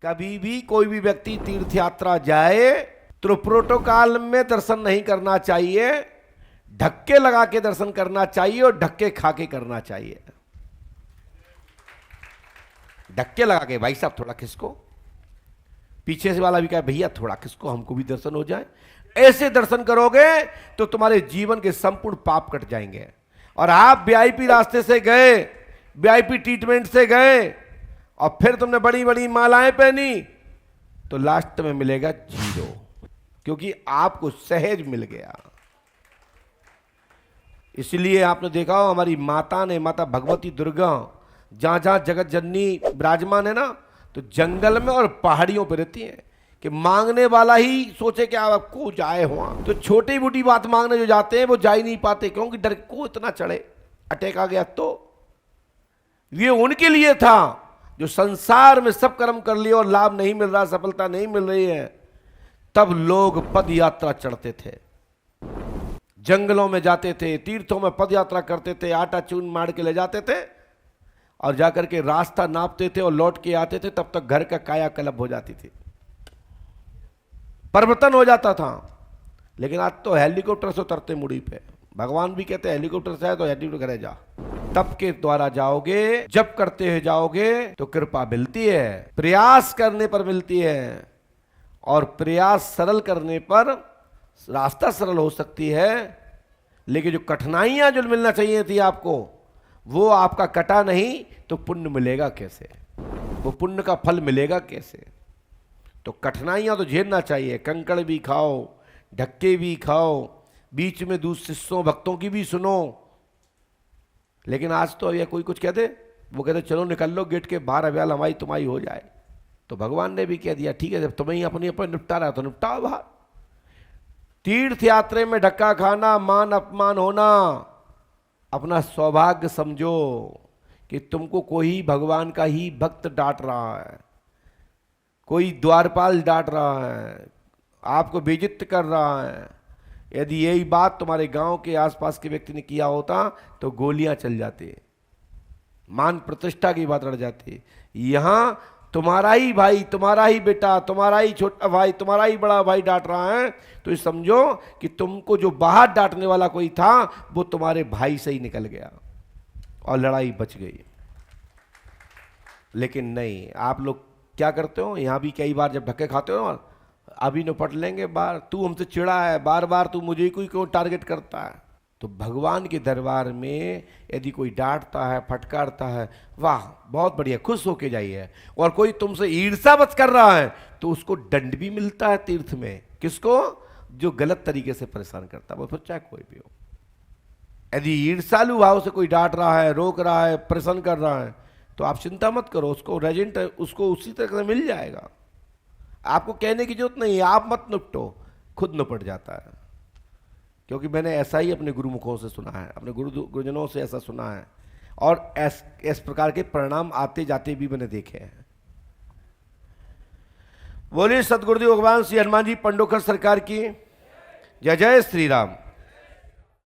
कभी भी कोई भी व्यक्ति तीर्थ यात्रा जाए तो प्रोटोकॉल में दर्शन नहीं करना चाहिए, धक्के लगा के दर्शन करना चाहिए और धक्के खा के करना चाहिए। धक्के लगा के, भाई साहब थोड़ा खिसको, पीछे से वाला भी कहे भैया थोड़ा खिसको, हमको भी दर्शन हो जाए। ऐसे दर्शन करोगे तो तुम्हारे जीवन के संपूर्ण पाप कट जाएंगे। और आप वीआईपी रास्ते से गए, वीआईपी ट्रीटमेंट से गए और फिर तुमने बड़ी बड़ी मालाएं पहनी तो लास्ट में मिलेगा जीरो, क्योंकि आपको सहज मिल गया। इसलिए आपने देखा हो हमारी माता ने, माता भगवती दुर्गा जहां जहां जगत जननी विराजमान है ना, तो जंगल में और पहाड़ियों पर रहती है कि मांगने वाला ही सोचे कि आपको जाए हुआ। तो छोटी मोटी बात मांगने जो जाते हैं वो जा ही नहीं पाते, क्योंकि डर को इतना चढ़े, अटैक आ गया। तो ये उनके लिए था जो संसार में सब कर्म कर लिए और लाभ नहीं मिल रहा, सफलता नहीं मिल रही है। तब लोग पद यात्रा चढ़ते थे, जंगलों में जाते थे, तीर्थों में पद यात्रा करते थे, आटा चून मार के ले जाते थे और जाकर के रास्ता नापते थे और लौट के आते थे। तब तक घर का कायाकल्प हो जाती थी, परिवर्तन हो जाता था। लेकिन आज तो हेलीकॉप्टर से उतरते मुड़ी पे। भगवान भी कहते हैं हेलीकॉप्टर से आए तो हेलीकॉप्टर करे जा। तप के द्वारा जाओगे, जब करते हुए जाओगे तो कृपा मिलती है, प्रयास करने पर मिलती है। और प्रयास सरल करने पर रास्ता सरल हो सकती है, लेकिन जो कठिनाइयां जो मिलना चाहिए थी आपको, वो आपका कटा नहीं तो पुण्य मिलेगा कैसे? वो पुण्य का फल मिलेगा कैसे? तो कठिनाइयां तो झेलना चाहिए। कंकड़ भी खाओ, धक्के भी खाओ, बीच में दूसरे शिष्यों भक्तों की भी सुनो। लेकिन आज तो ये कोई कुछ कहते, वो कहते चलो निकल लो गेट के बाहर, अव्याल हमारी तुम्हारी हो जाए। तो भगवान ने भी कह दिया ठीक है, जब तुम्हें अपनी अपने निपटा रहा तो निपटाओ बाहर। तीर्थ यात्रा में धक्का खाना, मान अपमान होना, अपना सौभाग्य समझो कि तुमको कोई भगवान का ही भक्त डांट रहा है, कोई द्वारपाल डांट रहा है, आपको बेइज्जत कर रहा है। यदि यही बात तुम्हारे गांव के आसपास के व्यक्ति ने किया होता तो गोलियां चल जाती, मान प्रतिष्ठा की बात रह जाती। यहां तुम्हारा ही भाई, तुम्हारा ही बेटा, तुम्हारा ही छोटा भाई, तुम्हारा ही बड़ा भाई डांट रहा है, तो ये समझो कि तुमको जो बाहर डांटने वाला कोई था वो तुम्हारे भाई से ही निकल गया और लड़ाई बच गई। लेकिन नहीं, आप लोग क्या करते हो, यहां भी कई बार जब धक्के खाते हो ना, अभी निपट लेंगे बार, तू हमसे चिढ़ा है, बार बार तू मुझे कोई क्यों टारगेट करता है। तो भगवान के दरबार में यदि कोई डांटता है, फटकारता है, वाह बहुत बढ़िया, खुश होके जाइए। और कोई तुमसे ईर्ष्यावश कर रहा है तो उसको दंड भी मिलता है तीर्थ में। किसको? जो गलत तरीके से परेशान करता है, वो फिर चाहे कोई भी हो। यदि ईर्ष्यालु भाव से कोई डांट रहा है, रोक रहा है, परेशान कर रहा है, तो आप चिंता मत करो, उसको रेजेंट उसको उसी तरह से मिल जाएगा। आपको कहने की जरूरत नहीं है, आप मत निपटो, खुद निपट जाता है। क्योंकि मैंने ऐसा ही अपने गुरुमुखों से सुना है, अपने गुरुजनों से ऐसा सुना है, और इस प्रकार के परिणाम आते जाते भी मैंने देखे हैं। बोलिए सदगुरुदेव भगवान श्री हनुमान जी पंडोकर सरकार की जय। जय श्री राम।